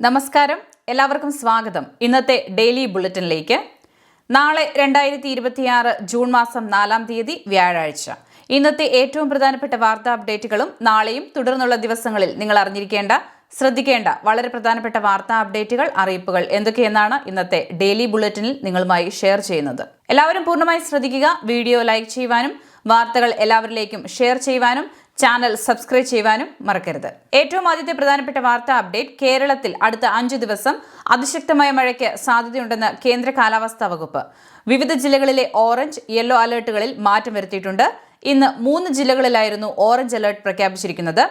നമസ്കാരം, എല്ലാവർക്കും സ്വാഗതം. ഇന്നത്തെ ഡെയിലി ബുള്ളറ്റിനിലേക്ക്. നാളെ 2026 ജൂൺ മാസം 4-ാം തീയതി വ്യാഴാഴ്ച. ഇന്നത്തെ ഏറ്റവും പ്രധാനപ്പെട്ട വാർത്താ അപ്ഡേറ്റുകളും നാളെയും തുടർന്നുള്ള ദിവസങ്ങളിൽ നിങ്ങൾ അറിഞ്ഞിരിക്കേണ്ട, ശ്രദ്ധിക്കേണ്ട വളരെ പ്രധാനപ്പെട്ട വാർത്താ അപ്ഡേറ്റുകൾ, അറിയിപ്പുകൾ എന്തൊക്കെയെന്നാണ് ഇന്നത്തെ ഡെയിലി ബുള്ളറ്റിനിൽ നിങ്ങളുമായി ഷെയർ ചെയ്യുന്നത്. എല്ലാവരും പൂർണ്ണമായി ശ്രദ്ധിക്കുക. വീഡിയോ ലൈക്ക് ചെയ്യുവാനും വാർത്തകൾ എല്ലാവരിലേക്കും ഷെയർ ചെയ്യുവാനും ചാനൽ സബ്സ്ക്രൈബ് ചെയ്യുവാനും മറക്കരുത്. ഏറ്റവും ആദ്യത്തെ പ്രധാനപ്പെട്ട വാർത്താ അപ്ഡേറ്റ്: കേരളത്തിൽ അടുത്ത 5 ദിവസം അതിശക്തമായ മഴയ്ക്ക് സാധ്യതയുണ്ടെന്ന് കേന്ദ്ര കാലാവസ്ഥാ വകുപ്പ്. വിവിധ ജില്ലകളിലെ ഓറഞ്ച്, യെല്ലോ അലർട്ടുകളിൽ മാറ്റം വരുത്തിയിട്ടുണ്ട്. ഇന്ന് 3 ജില്ലകളിലായിരുന്നു ഓറഞ്ച് അലർട്ട് പ്രഖ്യാപിച്ചിരിക്കുന്നത്.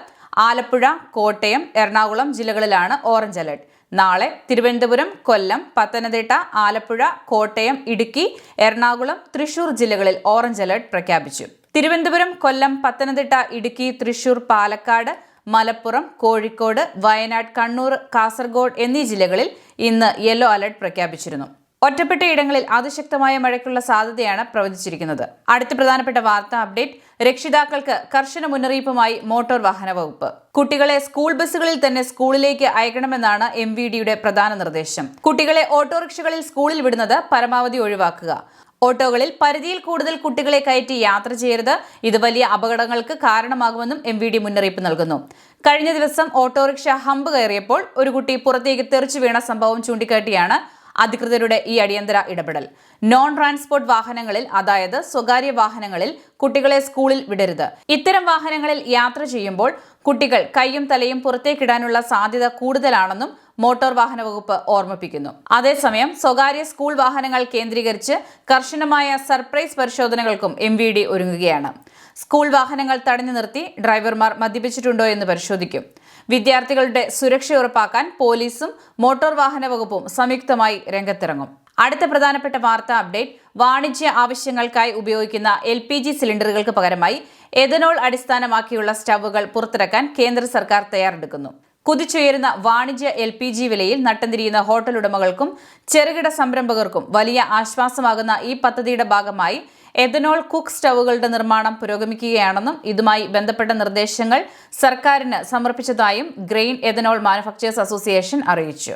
ആലപ്പുഴ, കോട്ടയം, എറണാകുളം ജില്ലകളിലാണ് ഓറഞ്ച് അലർട്ട്. നാളെ തിരുവനന്തപുരം, കൊല്ലം, പത്തനംതിട്ട, ആലപ്പുഴ, കോട്ടയം, ഇടുക്കി, എറണാകുളം, തൃശൂർ ജില്ലകളിൽ ഓറഞ്ച് അലർട്ട് പ്രഖ്യാപിച്ചു. തിരുവനന്തപുരം, കൊല്ലം, പത്തനംതിട്ട, ഇടുക്കി, തൃശൂർ, പാലക്കാട്, മലപ്പുറം, കോഴിക്കോട്, വയനാട്, കണ്ണൂർ, കാസർഗോഡ് എന്നീ ജില്ലകളിൽ ഇന്ന് യെല്ലോ അലർട്ട് പ്രഖ്യാപിച്ചിരുന്നു. ഒറ്റപ്പെട്ട ഇടങ്ങളിൽ അതിശക്തമായ മഴയ്ക്കുള്ള സാധ്യതയാണ് പ്രവചിച്ചിരിക്കുന്നത്. അടുത്ത പ്രധാനപ്പെട്ട വാർത്താ അപ്ഡേറ്റ്: രക്ഷിതാക്കൾക്ക് കർശന മുന്നറിയിപ്പുമായി മോട്ടോർ വാഹന വകുപ്പ്. കുട്ടികളെ സ്കൂൾ ബസ്സുകളിൽ തന്നെ സ്കൂളിലേക്ക് അയക്കണമെന്നാണ് MVDയുടെ പ്രധാന നിർദ്ദേശം. കുട്ടികളെ ഓട്ടോറിക്ഷകളിൽ സ്കൂളിൽ വിടുന്നത് പരമാവധി ഒഴിവാക്കുക. ഓട്ടോകളിൽ പരിധിയിൽ കൂടുതൽ കുട്ടികളെ കയറ്റി യാത്ര ചെയ്യരുത്. ഇത് വലിയ അപകടങ്ങൾക്ക് കാരണമാകുമെന്നും MVD മുന്നറിയിപ്പ് നൽകുന്നു. കഴിഞ്ഞ ദിവസം ഓട്ടോറിക്ഷ ഹമ്പ് കയറിയപ്പോൾ ഒരു കുട്ടി പുറത്തേക്ക് തെറിച്ചു വീണ സംഭവം ചൂണ്ടിക്കാട്ടിയാണ് അധികൃതരുടെ ഈ അടിയന്തര ഇടപെടൽ. നോൺ ട്രാൻസ്പോർട്ട് വാഹനങ്ങളിൽ, അതായത് സ്വകാര്യ വാഹനങ്ങളിൽ കുട്ടികളെ സ്കൂളിൽ വിടരുത്. ഇത്തരം വാഹനങ്ങളിൽ യാത്ര ചെയ്യുമ്പോൾ കുട്ടികൾ കൈയും തലയും പുറത്തേക്കിടാനുള്ള സാധ്യത കൂടുതലാണെന്നും മോട്ടോർ വാഹന വകുപ്പ് ഓർമ്മിപ്പിക്കുന്നു. അതേസമയം സ്വകാര്യ സ്കൂൾ വാഹനങ്ങൾ കേന്ദ്രീകരിച്ച് കർശനമായ സർപ്രൈസ് പരിശോധനകൾക്കും MVD ഒരുങ്ങുകയാണ്. സ്കൂൾ വാഹനങ്ങൾ തടഞ്ഞു നിർത്തി ഡ്രൈവർമാർ മദ്യപിച്ചിട്ടുണ്ടോ എന്ന് പരിശോധിക്കും. വിദ്യാർത്ഥികളുടെ സുരക്ഷ ഉറപ്പാക്കാൻ പോലീസും മോട്ടോർ വാഹന വകുപ്പും സംയുക്തമായി രംഗത്തിറങ്ങും. അടുത്ത പ്രധാനപ്പെട്ട വാർത്താ അപ്ഡേറ്റ്: വാണിജ്യ ആവശ്യങ്ങൾക്കായി ഉപയോഗിക്കുന്ന LPG സിലിണ്ടറുകൾക്ക് പകരമായി എഥനോൾ അടിസ്ഥാനമാക്കിയുള്ള സ്റ്റൗവുകൾ പുറത്തിറക്കാൻ കേന്ദ്ര സർക്കാർ തയ്യാറെടുക്കുന്നു. കുതിച്ചുയരുന്ന വാണിജ്യ LPG വിലയിൽ നട്ടം തിരിയുന്ന ഹോട്ടൽ ഉടമകൾക്കും ചെറുകിട സംരംഭകർക്കും വലിയ ആശ്വാസമാകുന്ന ഈ പദ്ധതിയുടെ ഭാഗമായി എഥനോൾ കുക്ക് സ്റ്റൗവുകളുടെ നിർമ്മാണം പുരോഗമിക്കുകയാണെന്നും ഇതുമായി ബന്ധപ്പെട്ട നിർദ്ദേശങ്ങൾ സർക്കാരിന് സമർപ്പിച്ചതായും ഗ്രെയിൻ എഥനോൾ മാനുഫാക്ചേഴ്സ് അസോസിയേഷൻ അറിയിച്ചു.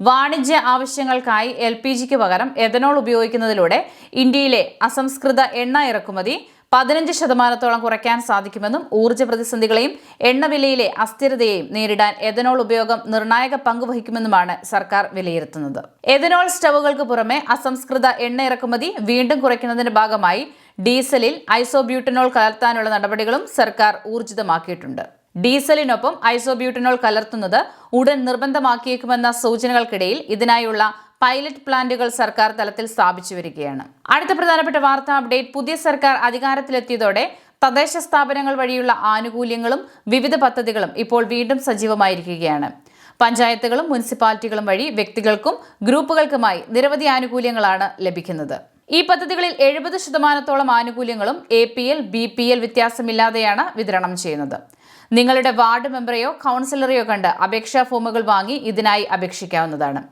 വാണിജ്യ ആവശ്യങ്ങൾക്കായി LPGക്ക് പകരം എഥനോൾ ഉപയോഗിക്കുന്നതിലൂടെ ഇന്ത്യയിലെ അസംസ്കൃത എണ്ണ ഇറക്കുമതി 15% കുറയ്ക്കാൻ സാധിക്കുമെന്നും ഊർജ്ജ പ്രതിസന്ധികളെയും എണ്ണവിലയിലെ അസ്ഥിരതയെയും നേരിടാൻ എഥനോൾ ഉപയോഗം നിർണായക പങ്കുവഹിക്കുമെന്നുമാണ് സർക്കാർ വിലയിരുത്തുന്നത്. എഥനോൾ സ്റ്റൗവുകൾക്ക് പുറമെ അസംസ്കൃത എണ്ണ ഇറക്കുമതി വീണ്ടും കുറയ്ക്കുന്നതിന്റെ ഭാഗമായി ഡീസലിൽ ഐസോബ്യൂട്ടനോൾ കലർത്താനുള്ള നടപടികളും സർക്കാർ ഊർജിതമാക്കിയിട്ടുണ്ട്. ഡീസലിനൊപ്പം ഐസോബ്യൂട്ടനോൾ കലർത്തുന്നത് ഉടൻ നിർബന്ധമാക്കിയേക്കുമെന്ന സൂചനകൾക്കിടയിൽ ഇതിനായുള്ള പൈലറ്റ് പ്ലാന്റുകൾ സർക്കാർ തലത്തിൽ സ്ഥാപിച്ചു വരികയാണ്. അടുത്ത പ്രധാനപ്പെട്ട വാർത്താ അപ്ഡേറ്റ്: പുതിയ സർക്കാർ അധികാരത്തിലെത്തിയതോടെ തദ്ദേശ സ്ഥാപനങ്ങൾ വഴിയുള്ള ആനുകൂല്യങ്ങളും വിവിധ പദ്ധതികളും ഇപ്പോൾ വീണ്ടും സജീവമായിരിക്കുകയാണ്. പഞ്ചായത്തുകളും മുനിസിപ്പാലിറ്റികളും വഴി വ്യക്തികൾക്കും ഗ്രൂപ്പുകൾക്കുമായി നിരവധി ആനുകൂല്യങ്ങളാണ് ലഭിക്കുന്നത്. ഈ പദ്ധതികളിൽ 70% ആനുകൂല്യങ്ങളും APL, BPL വ്യത്യാസമില്ലാതെയാണ് വിതരണം ചെയ്യുന്നത്. നിങ്ങളുടെ വാർഡ് മെമ്പറെയോ കൗൺസിലറെയോ കണ്ട് അപേക്ഷാ ഫോമുകൾ വാങ്ങി ഇതിനായി അപേക്ഷിക്കാവുന്നതാണ്.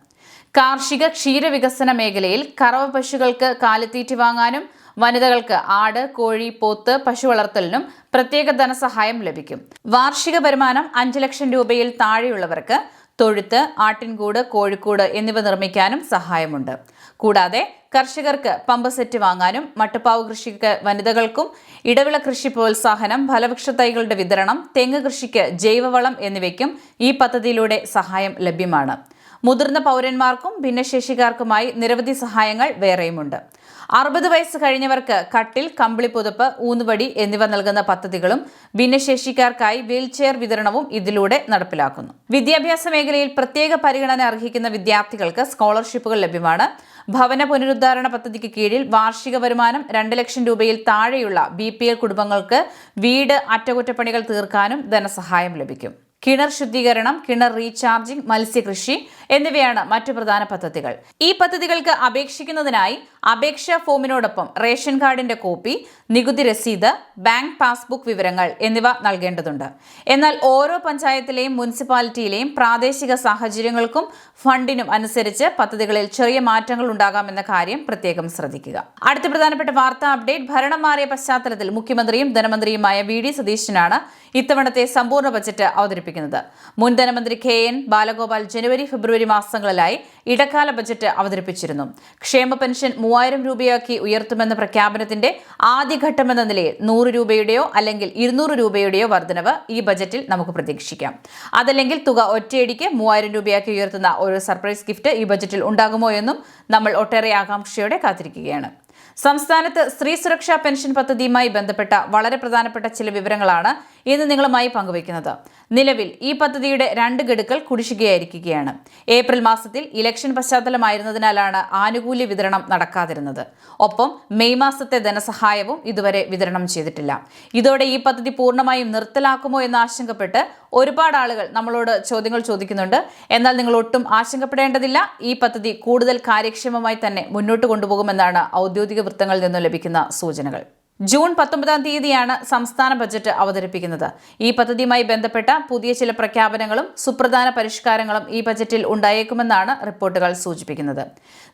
കാർഷിക ക്ഷീരവികസന മേഖലയിൽ കറവ പശുക്കൾക്ക് കാലിത്തീറ്റി വാങ്ങാനും വനിതകൾക്ക് ആട്, കോഴി, പോത്ത്, പശു വളർത്തലിനും പ്രത്യേക ധനസഹായം ലഭിക്കും. വാർഷിക വരുമാനം 5 ലക്ഷം രൂപയിൽ താഴെയുള്ളവർക്ക് തൊഴുത്ത്, ആട്ടിൻകൂട്, കോഴിക്കൂട് എന്നിവ നിർമ്മിക്കാനും സഹായമുണ്ട്. കൂടാതെ കർഷകർക്ക് പമ്പ് സെറ്റ് വാങ്ങാനും മട്ടുപ്പാവ് കൃഷിക്ക് വനിതകൾക്കും ഇടവിള കൃഷി പ്രോത്സാഹനം, ഫലവൃക്ഷ തൈകളുടെ വിതരണം, തെങ്ങ് കൃഷിക്ക് ജൈവവളം എന്നിവയ്ക്കും ഈ പദ്ധതിയിലൂടെ സഹായം ലഭ്യമാണ്. മുതിർന്ന പൗരന്മാർക്കും ഭിന്നശേഷിക്കാർക്കുമായി നിരവധി സഹായങ്ങൾ വേറെയുമുണ്ട്. 60 വയസ്സ് കഴിഞ്ഞവർക്ക് കട്ടിൽ, കമ്പിളി പുതപ്പ്, ഊന്നുവടി എന്നിവ നൽകുന്ന പദ്ധതികളും ഭിന്നശേഷിക്കാർക്കായി വീൽചെയർ വിതരണവും ഇതിലൂടെ നടപ്പിലാക്കുന്നു. വിദ്യാഭ്യാസ മേഖലയിൽ പ്രത്യേക പരിഗണന അർഹിക്കുന്ന വിദ്യാർത്ഥികൾക്ക് സ്കോളർഷിപ്പുകൾ ലഭ്യമാണ്. ഭവന പുനരുദ്ധാരണ പദ്ധതിക്ക് കീഴിൽ വാർഷിക വരുമാനം 2 ലക്ഷം രൂപയിൽ താഴെയുള്ള BPL കുടുംബങ്ങൾക്ക് വീട് അറ്റകുറ്റപ്പണികൾ തീർക്കാനും ധനസഹായം ലഭിക്കും. കിണർ ശുദ്ധീകരണം, കിണർ റീചാർജിംഗ്, മത്സ്യകൃഷി, എന്നിവയാണ് മറ്റു പ്രധാന പദ്ധതികൾ. ഈ പദ്ധതികൾക്ക് അപേക്ഷിക്കുന്നതിനായി അപേക്ഷാ ഫോമിനോടൊപ്പം റേഷൻ കാർഡിന്റെ കോപ്പി, നികുതി രസീത്, ബാങ്ക് പാസ്ബുക്ക് വിവരങ്ങൾ എന്നിവ നൽകേണ്ടതുണ്ട്. എന്നാൽ ഓരോ പഞ്ചായത്തിലെയും മുനിസിപ്പാലിറ്റിയിലെയും പ്രാദേശിക സാഹചര്യങ്ങൾക്കും ഫണ്ടിനും അനുസരിച്ച് പദ്ധതികളിൽ ചെറിയ മാറ്റങ്ങൾ ഉണ്ടാകാമെന്ന കാര്യം പ്രത്യേകം ശ്രദ്ധിക്കുക. അടുത്ത പ്രധാനപ്പെട്ട വാർത്താ അപ്ഡേറ്റ്. ഭരണം മാറിയ പശ്ചാത്തലത്തിൽ മുഖ്യമന്ത്രിയും ധനമന്ത്രിയുമായ വി.ഡി. സതീശനാണ് ഇത്തവണത്തെ സമ്പൂർണ്ണ ബജറ്റ് അവതരിപ്പിക്കുന്നത്. മുൻ ധനമന്ത്രി കെ.എൻ. ബാലഗോപാൽ ജനുവരി, ഫെബ്രുവരി മാസങ്ങളിലായി ഇടക്കാല ബജറ്റ് അവതരിപ്പിച്ചിരുന്നു. ക്ഷേമ പെൻഷൻ 3000 രൂപയാക്കി ഉയർത്തുമെന്ന പ്രഖ്യാപനത്തിന്റെ ആദ്യഘട്ടമെന്ന നിലയിൽ 100 രൂപയുടെയോ അല്ലെങ്കിൽ 200 രൂപയുടെയോ വർധനവ് ഈ ബജറ്റിൽ നമുക്ക് പ്രതീക്ഷിക്കാം. അതല്ലെങ്കിൽ തുക ഒറ്റയടിക്ക് 3000 രൂപയാക്കി ഉയർത്തുന്ന ഒരു സർപ്രൈസ് ഗിഫ്റ്റ് ഈ ബജറ്റിൽ ഉണ്ടാകുമോ എന്നും നമ്മൾ ഒട്ടേറെ ആകാംക്ഷയോടെ കാത്തിരിക്കുകയാണ്. സംസ്ഥാനത്ത് സ്ത്രീ സുരക്ഷാ പെൻഷൻ പദ്ധതിയുമായി ബന്ധപ്പെട്ട വളരെ പ്രധാനപ്പെട്ട ചില വിവരങ്ങളാണ് ഇന്ന് നിങ്ങളുമായി പങ്കുവയ്ക്കുന്നത്. നിലവിൽ ഈ പദ്ധതിയുടെ 2 ഗഡുക്കൾ കുടിശ്ശികയായിരിക്കുകയാണ്. ഏപ്രിൽ മാസത്തിൽ ഇലക്ഷൻ പശ്ചാത്തലമായിരുന്നതിനാലാണ് ആനുകൂല്യ വിതരണം നടക്കാതിരുന്നത്. ഒപ്പം മെയ് മാസത്തെ ധനസഹായവും ഇതുവരെ വിതരണം ചെയ്തിട്ടില്ല. ഇതോടെ ഈ പദ്ധതി പൂർണ്ണമായും നിർത്തലാക്കുമോ എന്ന് ആശങ്കപ്പെട്ട് ഒരുപാട് ആളുകൾ നമ്മളോട് ചോദ്യങ്ങൾ ചോദിക്കുന്നുണ്ട്. എന്നാൽ നിങ്ങൾ ഒട്ടും ആശങ്കപ്പെടേണ്ടതില്ല. ഈ പദ്ധതി കൂടുതൽ കാര്യക്ഷമമായി തന്നെ മുന്നോട്ട് കൊണ്ടുപോകുമെന്നാണ് ഔദ്യോഗിക വൃത്തങ്ങളിൽ നിന്നും ലഭിക്കുന്ന സൂചനകൾ. ജൂൺ 19-ാം തീയതിയാണ് സംസ്ഥാന ബജറ്റ് അവതരിപ്പിക്കുന്നത്. ഈ പദ്ധതിയുമായി ബന്ധപ്പെട്ട പുതിയ ചില പ്രഖ്യാപനങ്ങളും സുപ്രധാന പരിഷ്കാരങ്ങളും ഈ ബജറ്റിൽ ഉണ്ടായേക്കുമെന്നാണ് റിപ്പോർട്ടുകൾ സൂചിപ്പിക്കുന്നത്.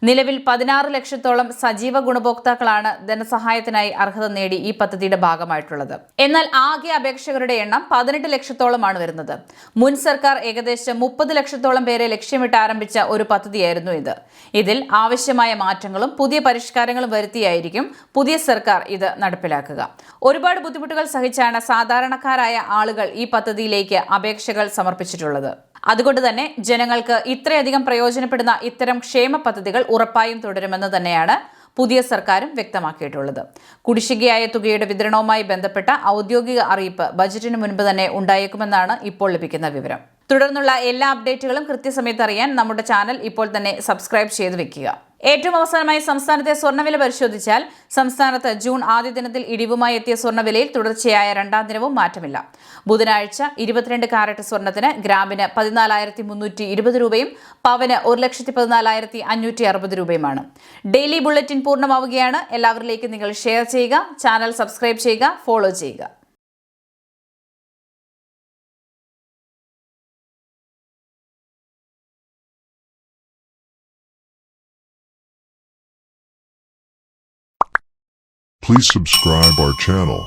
നിലവിൽ 16 ലക്ഷത്തോളം സജീവ ഗുണഭോക്താക്കളാണ് ധനസഹായത്തിനായി അർഹത നേടി ഈ പദ്ധതിയുടെ ഭാഗമായിട്ടുള്ളത്. എന്നാൽ ആകെ അപേക്ഷകരുടെ എണ്ണം 18 ലക്ഷത്തോളമാണ് വരുന്നത്. മുൻ സർക്കാർ ഏകദേശം 30 ലക്ഷത്തോളം പേരെ ലക്ഷ്യമിട്ട് ആരംഭിച്ച ഒരു പദ്ധതിയായിരുന്നു ഇത്. ഇതിൽ ആവശ്യമായ മാറ്റങ്ങളും പുതിയ പരിഷ്കാരങ്ങളും വരുത്തിയായിരിക്കും പുതിയ സർക്കാർ ഇത് നടപ്പിലാക്കുക. ഒരുപാട് ബുദ്ധിമുട്ടുകൾ സഹിച്ചാണ് സാധാരണക്കാരായ ആളുകൾ ഈ പദ്ധതിയിലേക്ക് അപേക്ഷകൾ സമർപ്പിച്ചിട്ടുള്ളത്. അതുകൊണ്ട് തന്നെ ജനങ്ങൾക്ക് ഇത്രയധികം പ്രയോജനപ്പെടുന്ന ഇത്തരം ക്ഷേമ പദ്ധതികൾ ഉറപ്പായും തുടരുമെന്ന് തന്നെയാണ് പുതിയ സർക്കാരും വ്യക്തമാക്കിയിട്ടുള്ളത്. കുടിശ്ശികയായ തുകയുടെ വിതരണവുമായി ബന്ധപ്പെട്ട ഔദ്യോഗിക അറിയിപ്പ് ബജറ്റിന് മുൻപ് തന്നെ ഉണ്ടായേക്കുമെന്നാണ് ഇപ്പോൾ ലഭിക്കുന്ന വിവരം. തുടർന്നുള്ള എല്ലാ അപ്ഡേറ്റുകളും കൃത്യസമയത്ത് അറിയാൻ നമ്മുടെ ചാനൽ ഇപ്പോൾ തന്നെ സബ്സ്ക്രൈബ് ചെയ്ത് വെക്കുക. ഏറ്റവും അവസാനമായി സംസ്ഥാനത്തെ സ്വർണ്ണവില പരിശോധിച്ചാൽ സംസ്ഥാനത്ത് ജൂൺ ആദ്യ ദിനത്തിൽ ഇടിവുമായി എത്തിയ സ്വർണ്ണവിലയിൽ തുടർച്ചയായ 2ാം ദിനവും മാറ്റമില്ല. ബുധനാഴ്ച 22 കാരറ്റ് സ്വർണ്ണത്തിന് ഗ്രാമിന് 14,320 രൂപയും പവന് 1,14,560 രൂപയുമാണ്. ഡെയിലി ബുള്ളറ്റിൻ പൂർണ്ണമാവുകയാണ്. എല്ലാവരിലേക്കും നിങ്ങൾ ഷെയർ ചെയ്യുക, ചാനൽ സബ്സ്ക്രൈബ് ചെയ്യുക, ഫോളോ ചെയ്യുക. Please subscribe our channel.